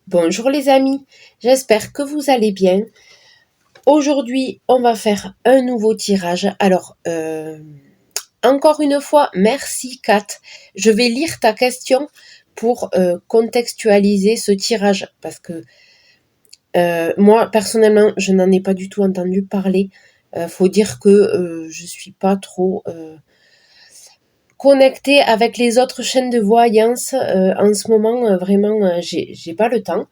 Bonjour les amis, j'espère que vous allez bien. Aujourd'hui, on va faire un nouveau tirage. Alors, encore une fois, merci Kat. Je vais lire ta question pour contextualiser ce tirage parce que moi, personnellement, je n'en ai pas du tout entendu parler. Faut dire que je suis pas trop connectée avec les autres chaînes de voyance en ce moment. Vraiment, j'ai pas le temps.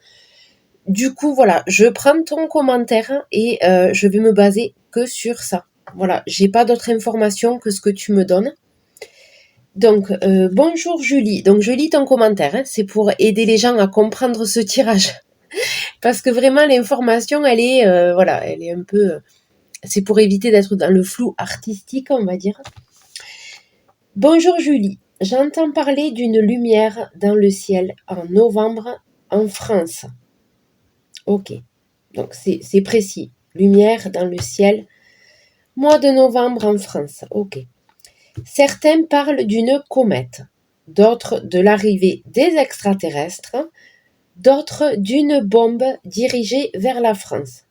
Du coup, voilà, je prends ton commentaire et je vais me baser que sur ça. Voilà, j'ai pas d'autres informations que ce que tu me donnes. Donc, bonjour Julie. Donc, je lis ton commentaire. Hein, c'est pour aider les gens à comprendre ce tirage. Parce que vraiment, l'information, elle est, voilà, elle est un peu... c'est pour éviter d'être dans le flou artistique, on va dire. Bonjour Julie. J'entends parler d'une lumière dans le ciel en novembre en France. Ok. Donc, c'est précis. Lumière dans le ciel. Mois de novembre en France. Ok. Certains parlent d'une comète. D'autres de l'arrivée des extraterrestres. D'autres d'une bombe dirigée vers la France.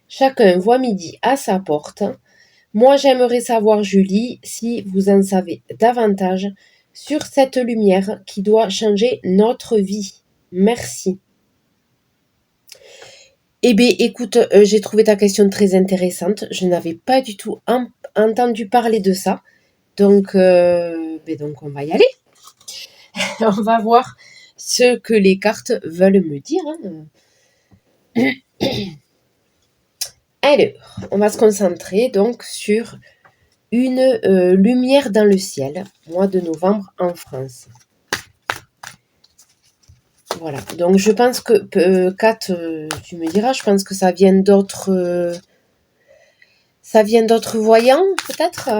Chacun voit midi à sa porte. Moi, j'aimerais savoir, Julie, si vous en savez davantage sur cette lumière qui doit changer notre vie. Merci. Eh bien, écoute, j'ai trouvé ta question très intéressante. Je n'avais pas du tout entendu parler de ça. Donc, donc on va y aller. On va voir ce que les cartes veulent me dire. Hein. Alors, on va se concentrer donc sur une lumière dans le ciel, mois de novembre en France. Voilà, donc je pense que, Kat, tu me diras, je pense que ça vient d'autres voyants, peut-être.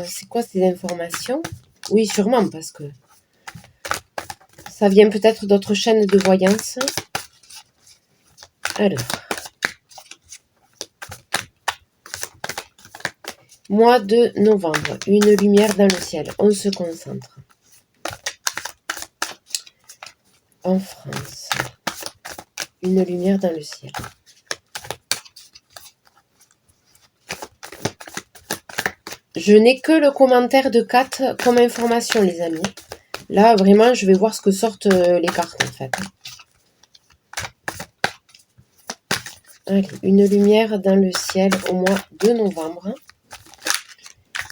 C'est quoi ces informations? Oui, sûrement, parce que ça vient peut-être d'autres chaînes de voyance. Alors, mois de novembre, une lumière dans le ciel, on se concentre. En France, une lumière dans le ciel. Je n'ai que le commentaire de Kat comme information, les amis. Là, vraiment, je vais voir ce que sortent les cartes, en fait. Allez, une lumière dans le ciel au mois de novembre.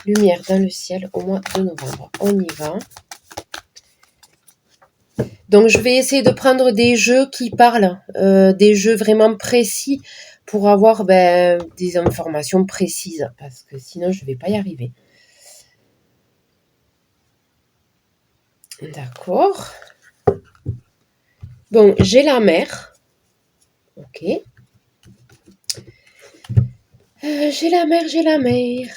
Lumière dans le ciel au mois de novembre. On y va. Donc, je vais essayer de prendre des jeux qui parlent, des jeux vraiment précis pour avoir des informations précises, parce que sinon, je ne vais pas y arriver. D'accord. Bon, j'ai la mer. Ok. J'ai la mer, j'ai la mer.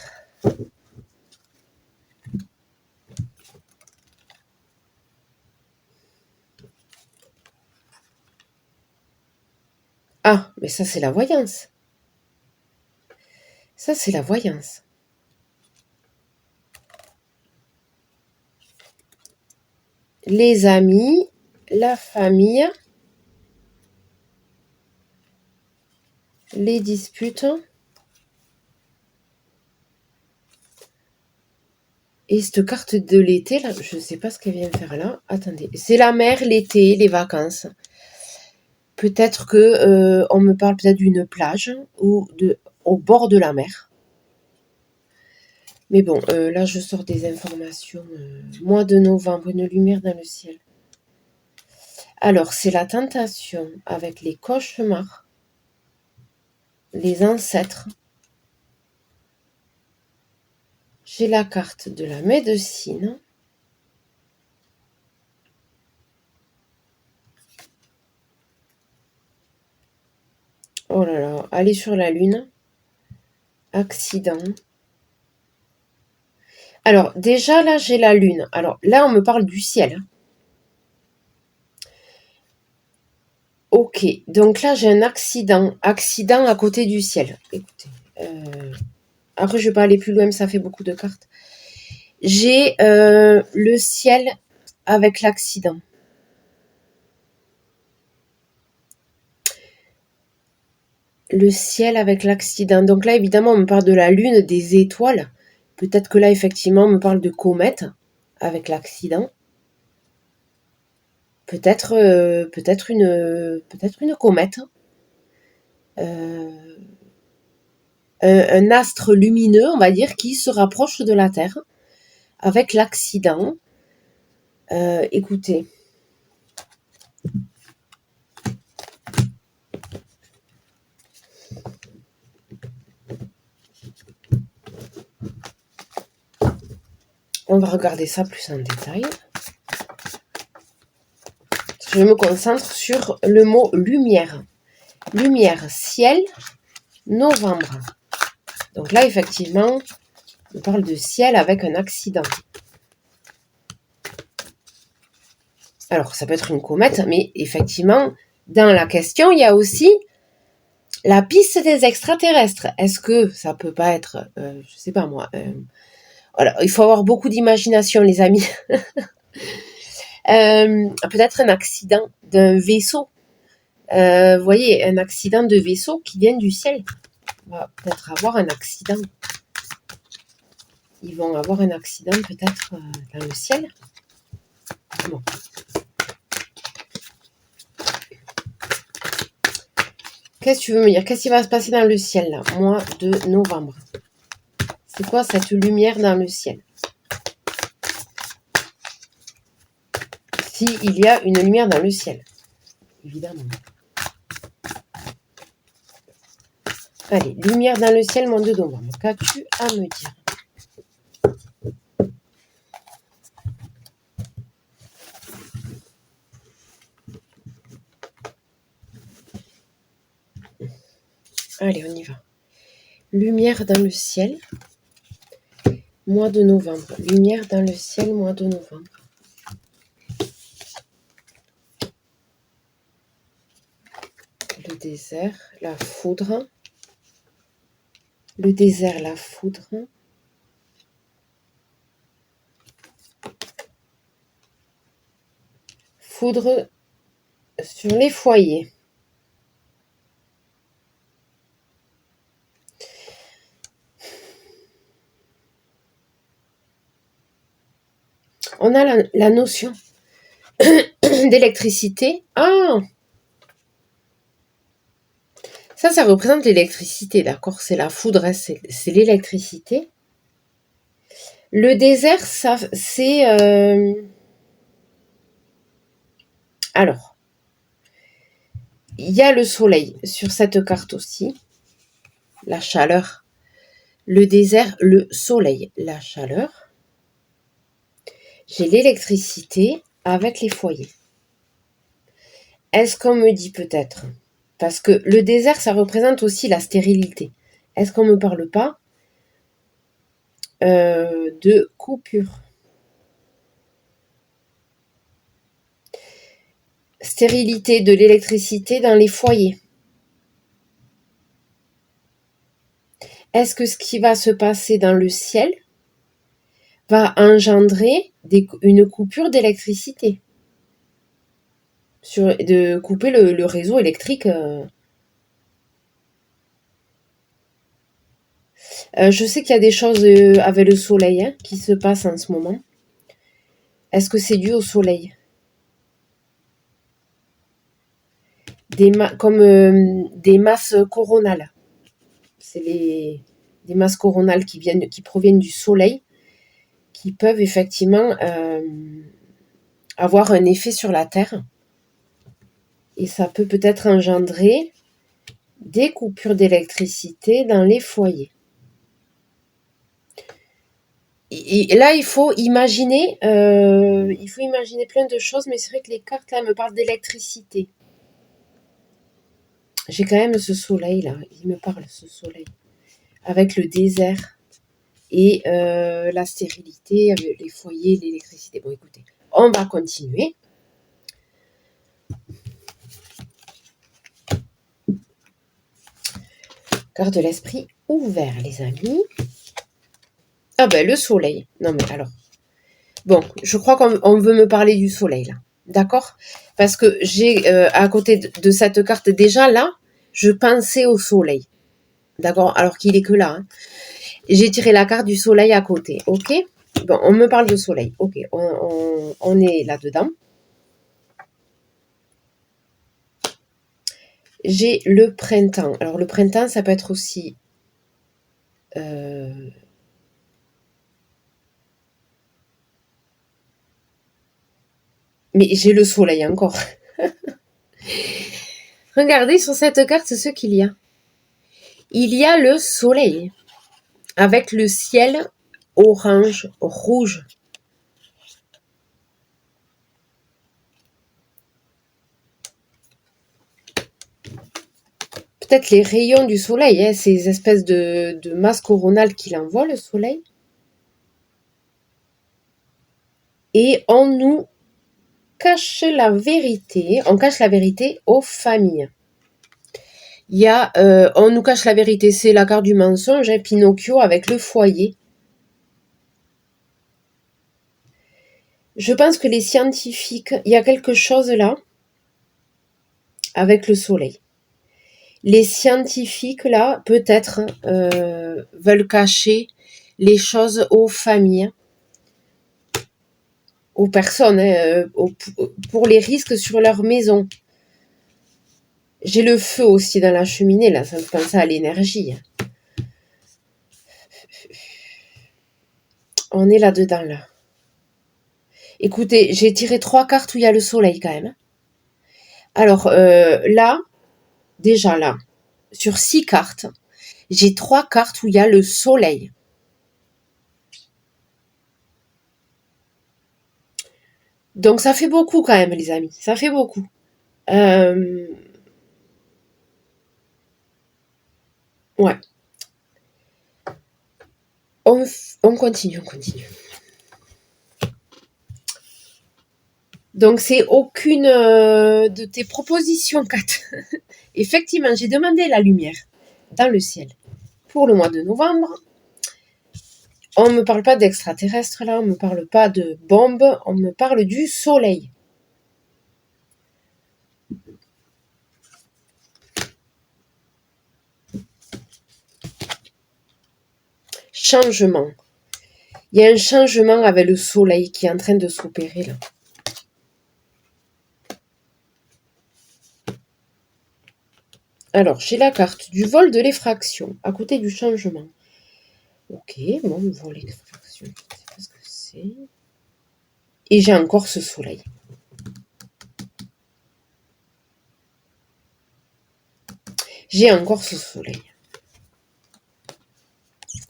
Ah, mais ça, c'est la voyance. Ça, c'est la voyance. Les amis, la famille, les disputes. Et cette carte de l'été, là, je ne sais pas ce qu'elle vient faire là. Attendez, c'est la mer, l'été, les vacances. Peut-être que on me parle peut-être d'une plage ou au bord de la mer. Mais bon, là, je sors des informations. Mois de novembre, une lumière dans le ciel. Alors, c'est la tentation avec les cauchemars, les ancêtres. J'ai la carte de la médecine. Oh là là, aller sur la lune. Accident. Alors, déjà, là, j'ai la lune. Alors, là, on me parle du ciel. Ok, donc là, j'ai un accident. Accident à côté du ciel. Écoutez. Après, je vais pas aller plus loin, ça fait beaucoup de cartes. J'ai le ciel avec l'accident. Le ciel avec l'accident. Donc là, évidemment, on me parle de la lune, des étoiles. Peut-être que là, effectivement, on me parle de comète avec l'accident. Peut-être une comète. Un astre lumineux, on va dire, qui se rapproche de la Terre avec l'accident. Écoutez. On va regarder ça plus en détail. Je me concentre sur le mot lumière. Lumière, ciel, novembre. Donc là, effectivement, on parle de ciel avec un accident. Alors, ça peut être une comète, mais effectivement, dans la question, il y a aussi la piste des extraterrestres. Est-ce que ça peut pas être, je sais pas moi, voilà, il faut avoir beaucoup d'imagination, les amis. Peut-être un accident d'un vaisseau. Vous voyez, un accident de vaisseau qui vient du ciel. On va peut-être avoir un accident. Ils vont avoir un accident peut-être dans le ciel. Bon. Qu'est-ce que tu veux me dire? Qu'est-ce qui va se passer dans le ciel, là, mois de novembre? C'est quoi cette lumière dans le ciel? S'il y a une lumière dans le ciel, évidemment. Allez, lumière dans le ciel, mois de novembre. Qu'as-tu à me dire? Allez, on y va. Lumière dans le ciel, mois de novembre. Lumière dans le ciel, mois de novembre. Le désert, la foudre. Le désert, la foudre. Foudre sur les foyers. On a la notion d'électricité. Ah! Ça représente l'électricité, d'accord? C'est la foudre, c'est l'électricité. Le désert, ça, c'est... Alors, il y a le soleil sur cette carte aussi. La chaleur. Le désert, le soleil, la chaleur. J'ai l'électricité avec les foyers. Est-ce qu'on me dit peut-être? Parce que le désert, ça représente aussi la stérilité. Est-ce qu'on ne me parle pas de coupure? Stérilité de l'électricité dans les foyers. Est-ce que ce qui va se passer dans le ciel va engendrer une coupure d'électricité? De couper le réseau électrique. Je sais qu'il y a des choses avec le soleil qui se passent en ce moment. Est-ce que c'est dû au soleil? Comme des masses coronales. C'est des masses coronales qui proviennent du soleil, qui peuvent effectivement avoir un effet sur la Terre. Et ça peut peut-être engendrer des coupures d'électricité dans les foyers. Et là, il faut imaginer plein de choses, mais c'est vrai que les cartes là me parlent d'électricité. J'ai quand même ce soleil là, il me parle ce soleil, avec le désert et la stérilité, avec les foyers, l'électricité. Bon, écoutez, on va continuer. Garde l'esprit ouvert, les amis. Ah ben, le soleil. Non mais alors. Bon, je crois qu'on veut me parler du soleil là. D'accord? Parce que j'ai à côté de cette carte déjà là, je pensais au soleil. D'accord? Alors qu'il est que là. Hein. J'ai tiré la carte du soleil à côté. Ok? Bon, on me parle de soleil. Ok, on est là-dedans. J'ai le printemps. Alors le printemps, ça peut être aussi... Mais j'ai le soleil encore. Regardez sur cette carte ce qu'il y a. Il y a le soleil avec le ciel orange, rouge. Peut-être les rayons du soleil, hein, ces espèces de masse coronale qu'il envoie, le soleil. Et on nous cache la vérité, on cache la vérité aux familles. Il y a, on nous cache la vérité, c'est la carte du mensonge, hein, Pinocchio avec le foyer. Je pense que les scientifiques, il y a quelque chose là avec le soleil. Les scientifiques là, peut-être, veulent cacher les choses aux familles, aux personnes, hein, pour les risques sur leur maison. J'ai le feu aussi dans la cheminée, là, ça me pense à l'énergie. On est là-dedans, là. Écoutez, j'ai tiré 3 cartes où il y a le soleil, quand même. Alors, là, déjà là, sur 6 cartes, j'ai 3 cartes où il y a le soleil. Donc, ça fait beaucoup, quand même, les amis. Ça fait beaucoup. Ouais. On continue. Donc, c'est aucune de tes propositions, Kat. Effectivement, j'ai demandé la lumière dans le ciel pour le mois de novembre. On ne me parle pas d'extraterrestres, là. On ne me parle pas de bombes. On me parle du soleil. Changement. Il y a un changement avec le soleil qui est en train de s'opérer là. Alors, j'ai la carte du vol de l'effraction à côté du changement. Ok, bon, vol l'effraction, je ne sais pas ce que c'est. Et j'ai encore ce soleil. J'ai encore ce soleil.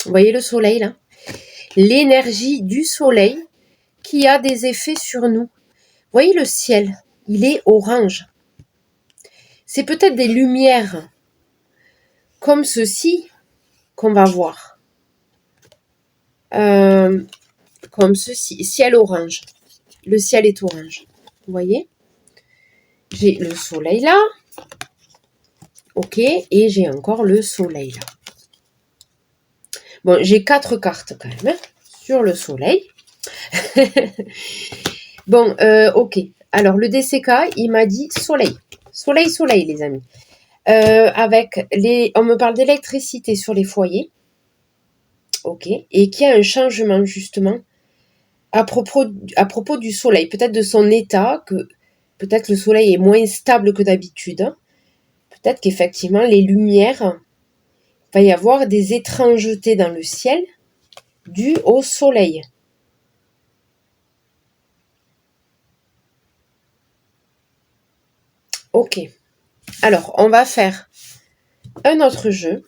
Vous voyez le soleil là? L'énergie du soleil qui a des effets sur nous. Vous voyez le ciel? Il est orange. C'est peut-être des lumières comme ceci qu'on va voir. Comme ceci, ciel orange. Le ciel est orange. Vous voyez? J'ai le soleil là. Ok, et j'ai encore le soleil là. Bon, j'ai 4 cartes quand même, hein, sur le soleil. Bon, ok. Alors, le DCK, il m'a dit soleil. Soleil, les amis. Avec on me parle d'électricité sur les foyers. Ok. Et qu'il y a un changement, justement, à propos du soleil. Peut-être de son état, que peut-être le soleil est moins stable que d'habitude. Peut-être qu'effectivement, les lumières, il va y avoir des étrangetés dans le ciel dues au soleil. Ok. Alors, on va faire un autre jeu.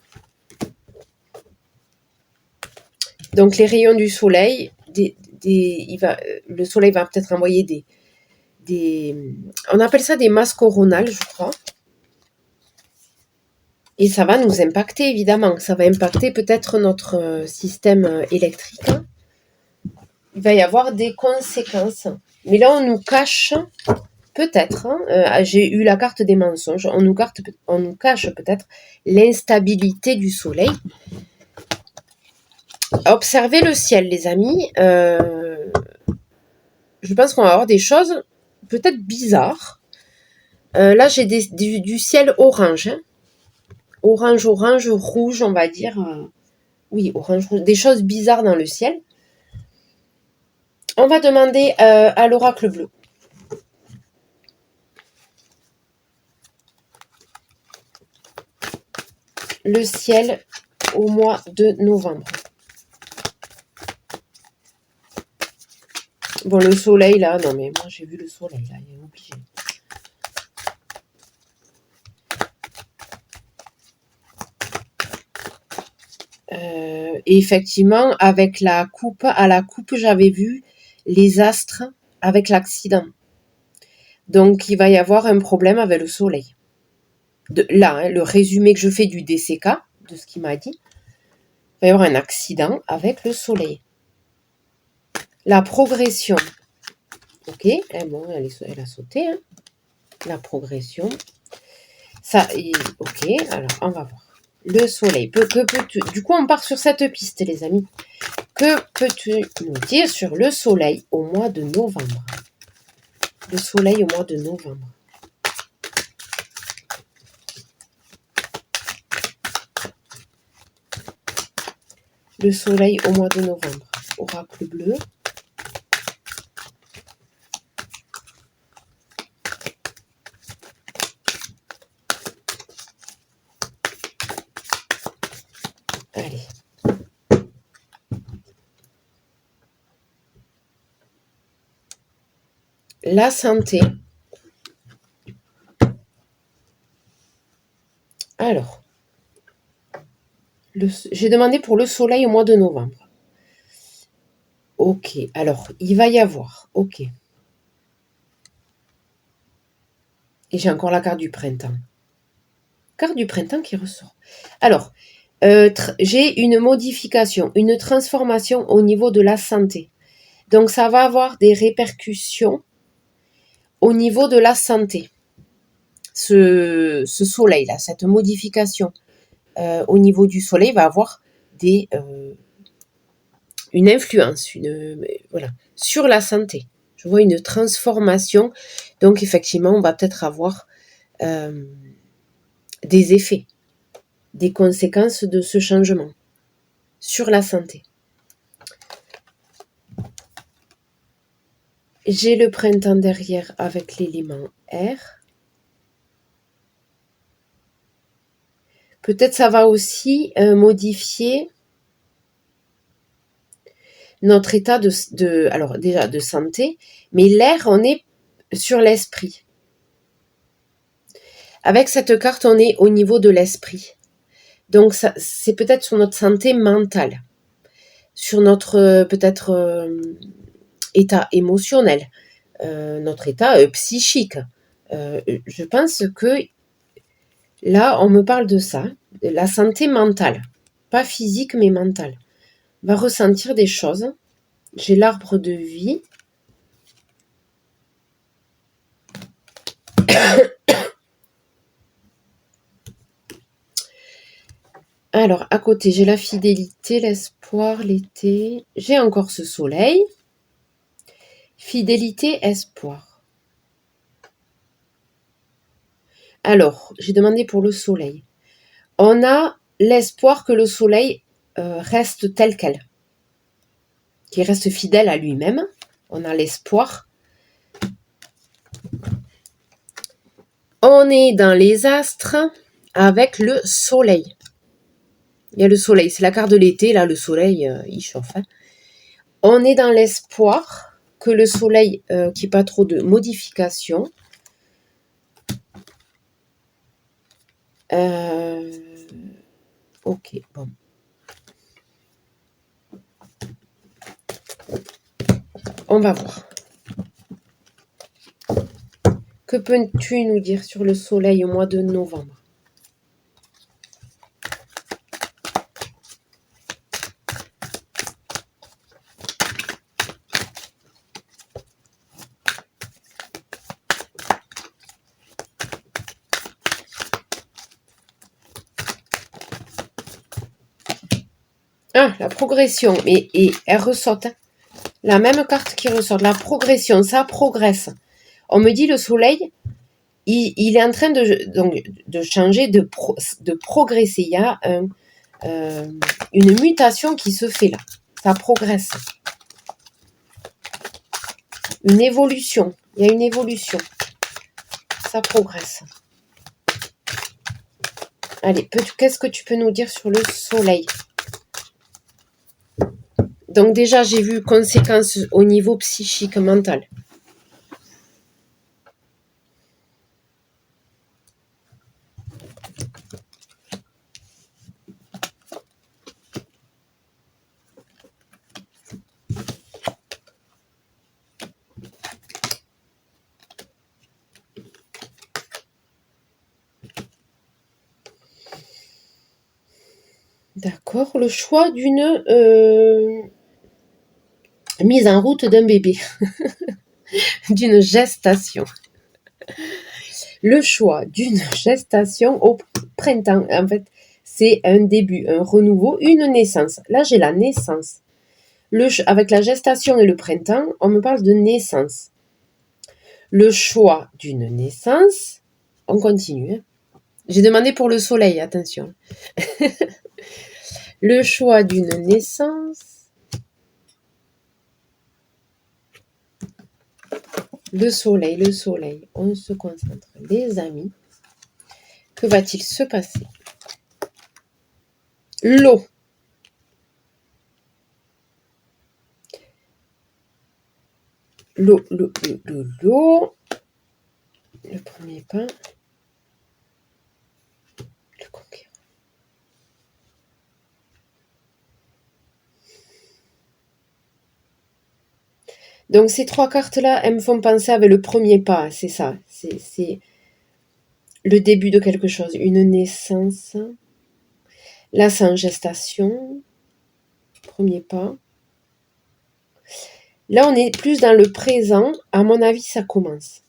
Donc, les rayons du soleil, le soleil va peut-être envoyer on appelle ça des masses coronales, je crois. Et ça va nous impacter, évidemment. Ça va impacter peut-être notre système électrique. Il va y avoir des conséquences. Mais là, on nous cache, peut-être, hein, j'ai eu la carte des mensonges, on nous cache peut-être l'instabilité du soleil. Observez le ciel, les amis. Je pense qu'on va avoir des choses peut-être bizarres. Là, j'ai du ciel orange. Hein. orange, rouge, on va dire. Oui, orange, rouge. Des choses bizarres dans le ciel. On va demander à l'oracle bleu. Le ciel au mois de novembre. Bon, le soleil, là, non, mais moi, j'ai vu le soleil, là, il est obligé. Et effectivement, avec à la coupe, j'avais vu les astres avec l'accident. Donc, il va y avoir un problème avec le soleil. Là, le résumé que je fais du DCK, de ce qu'il m'a dit, il va y avoir un accident avec le soleil. La progression. Ok, bon, elle a sauté. Hein. La progression. Ça, ok, alors on va voir. Le soleil. Du coup, on part sur cette piste, les amis. Que peux-tu nous dire sur le soleil au mois de novembre? Le soleil au mois de novembre. Le soleil au mois de novembre. Oracle bleu. Allez. La santé. Alors. J'ai demandé pour le soleil au mois de novembre. Ok, alors, il va y avoir. Ok. Et j'ai encore la carte du printemps. Carte du printemps qui ressort. Alors, j'ai une modification, une transformation au niveau de la santé. Donc, ça va avoir des répercussions au niveau de la santé. Ce soleil-là, cette modification au niveau du soleil va avoir une influence voilà, sur la santé. Je vois une transformation. Donc, effectivement, on va peut-être avoir des effets, des conséquences de ce changement sur la santé. J'ai le printemps derrière avec l'élément air. Peut-être ça va aussi modifier notre état alors déjà de santé, mais l'air, on est sur l'esprit. Avec cette carte, on est au niveau de l'esprit. Donc, c'est peut-être sur notre santé mentale, sur notre peut-être état émotionnel, notre état psychique. Je pense que là, on me parle de ça, de la santé mentale, pas physique mais mentale. On va ressentir des choses. J'ai l'arbre de vie. Alors, à côté, j'ai la fidélité, l'espoir, l'été. J'ai encore ce soleil. Fidélité, espoir. Alors, j'ai demandé pour le soleil. On a l'espoir que le soleil reste tel quel, qu'il reste fidèle à lui-même. On a l'espoir. On est dans les astres avec le soleil. Il y a le soleil, c'est la carte de l'été, là, le soleil, il chauffe. Hein. On est dans l'espoir que le soleil, qu'il n'y ait pas trop de modifications. Ok, bon. On va voir. Que peux-tu nous dire sur le soleil au mois de novembre? Ah, la progression. Et elle ressort. Hein. La même carte qui ressort. La progression, ça progresse. On me dit le soleil, il est en train de changer, de progresser. Il y a une mutation qui se fait là. Ça progresse. Une évolution. Il y a une évolution. Ça progresse. Allez, qu'est-ce que tu peux nous dire sur le soleil? Donc déjà, j'ai vu conséquences au niveau psychique, mental. D'accord, le choix d'une mise en route d'un bébé, d'une gestation. Le choix d'une gestation au printemps, en fait, c'est un début, un renouveau, une naissance. Là, j'ai la naissance. Avec la gestation et le printemps, on me parle de naissance. Le choix d'une naissance, on continue. Hein. J'ai demandé pour le soleil, attention. Le choix d'une naissance. Le soleil, on se concentre. Les amis, que va-t-il se passer? L'eau. L'eau. Le premier pas. Le conquérant. Donc ces trois cartes-là, elles me font penser avec le premier pas, c'est ça. C'est le début de quelque chose, une naissance. Là, c'est en gestation. Premier pas. Là, on est plus dans le présent. À mon avis, ça commence.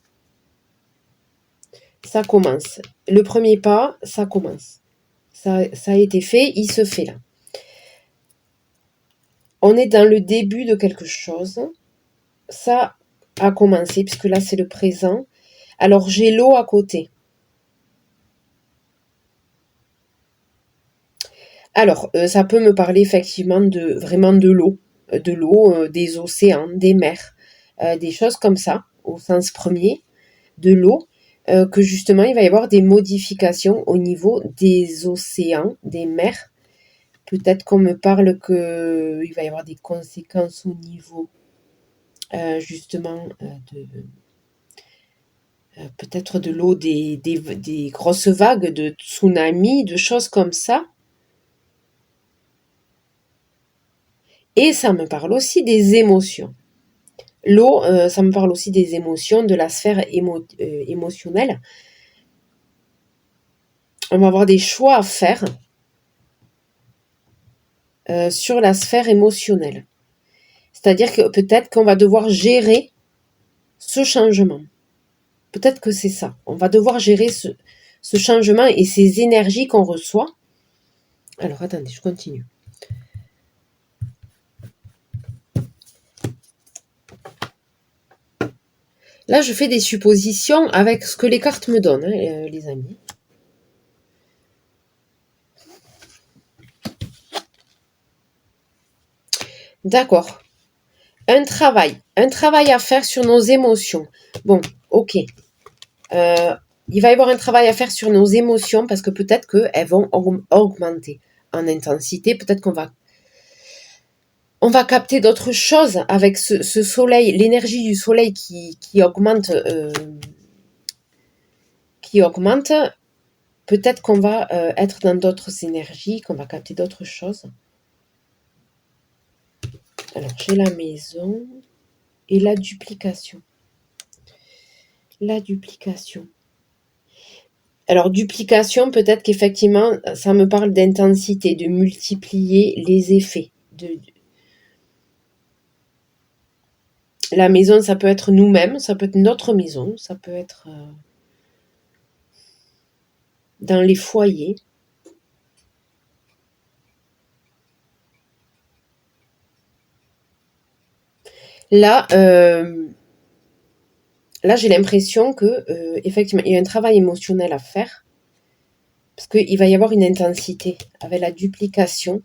Ça commence. Le premier pas, ça commence. Ça a été fait, il se fait là. On est dans le début de quelque chose. Ça a commencé, puisque là, c'est le présent. Alors, j'ai l'eau à côté. Alors, ça peut me parler effectivement vraiment de l'eau, des océans, des mers, des choses comme ça, au sens premier, de l'eau, que justement il va y avoir des modifications au niveau des océans, des mers. Peut-être qu'on me parle qu'il va y avoir des conséquences au niveau justement peut-être de l'eau, des grosses vagues, de tsunamis, de choses comme ça. Et ça me parle aussi des émotions. L'eau, ça me parle aussi des émotions, de la sphère émotionnelle. On va avoir des choix à faire sur la sphère émotionnelle. C'est-à-dire que peut-être qu'on va devoir gérer ce changement. Peut-être que c'est ça. On va devoir gérer ce changement et ces énergies qu'on reçoit. Alors, attendez, je continue. Là, je fais des suppositions avec ce que les cartes me donnent, hein, les amis. D'accord. Un travail à faire sur nos émotions. Bon, ok. Il va y avoir un travail à faire sur nos émotions parce que peut-être qu'elles vont augmenter en intensité. Peut-être qu'on va capter d'autres choses avec ce soleil, l'énergie du soleil qui augmente. Peut-être qu'on va être dans d'autres énergies, qu'on va capter d'autres choses. Alors, j'ai la maison et la duplication. La duplication. Alors, duplication, peut-être qu'effectivement, ça me parle d'intensité, de multiplier les effets. La maison, ça peut être nous-mêmes, ça peut être notre maison, ça peut être dans les foyers. Là, là, j'ai l'impression que, effectivement, il y a un travail émotionnel à faire, parce qu'il va y avoir une intensité avec la duplication.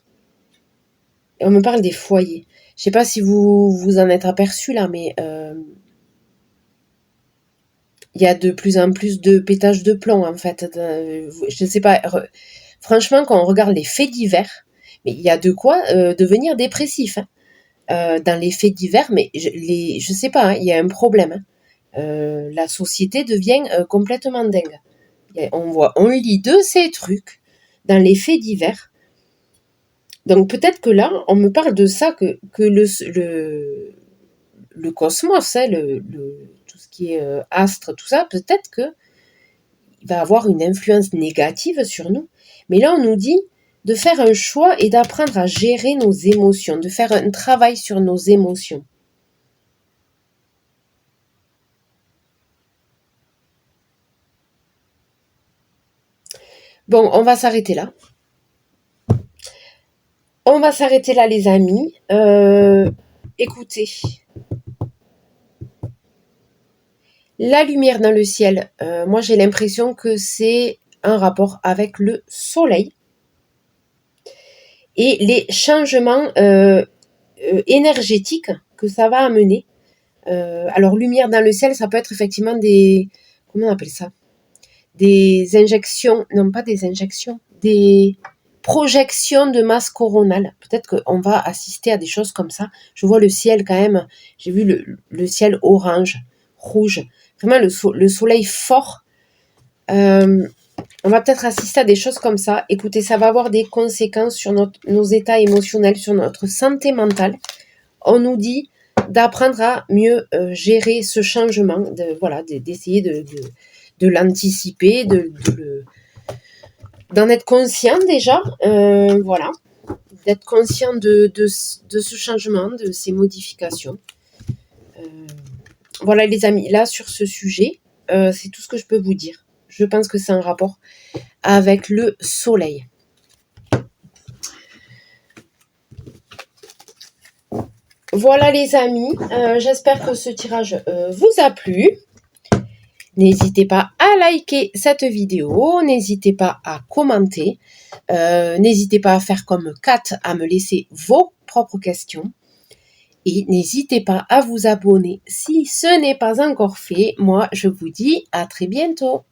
Et on me parle des foyers. Je sais pas si vous en êtes aperçu là, mais il y a de plus en plus de pétage de plomb en fait. Je ne sais pas. Franchement, quand on regarde les faits divers, mais il y a de quoi devenir dépressif hein. Dans les faits divers. Mais je sais pas, hein, il y a un problème. Hein. La société devient complètement dingue. On lit de ces trucs dans les faits divers. Donc peut-être que là, on me parle de ça, que le cosmos, hein, tout ce qui est astre, tout ça, peut-être que il va avoir une influence négative sur nous. Mais là, on nous dit de faire un choix et d'apprendre à gérer nos émotions, de faire un travail sur nos émotions. Bon, on va s'arrêter là. On va s'arrêter là, les amis. Écoutez, la lumière dans le ciel, moi j'ai l'impression que c'est un rapport avec le soleil et les changements énergétiques que ça va amener. Alors lumière dans le ciel, ça peut être effectivement des... Comment on appelle ça? Des injections, non pas des injections, des projections de masse coronale. Peut-être qu'on va assister à des choses comme ça. Je vois le ciel quand même, j'ai vu le ciel orange, rouge, vraiment le soleil fort. On va peut-être assister à des choses comme ça. Écoutez, ça va avoir des conséquences sur nos états émotionnels, sur notre santé mentale. On nous dit d'apprendre à mieux gérer ce changement, d'essayer de l'anticiper, d'en être conscient déjà, voilà, d'être conscient de ce changement, de ces modifications. Voilà les amis, là sur ce sujet, c'est tout ce que je peux vous dire. Je pense que c'est un rapport avec le soleil. Voilà les amis, j'espère que ce tirage vous a plu. N'hésitez pas à liker cette vidéo, n'hésitez pas à commenter, n'hésitez pas à faire comme Kat, à me laisser vos propres questions. Et n'hésitez pas à vous abonner si ce n'est pas encore fait. Moi, je vous dis à très bientôt.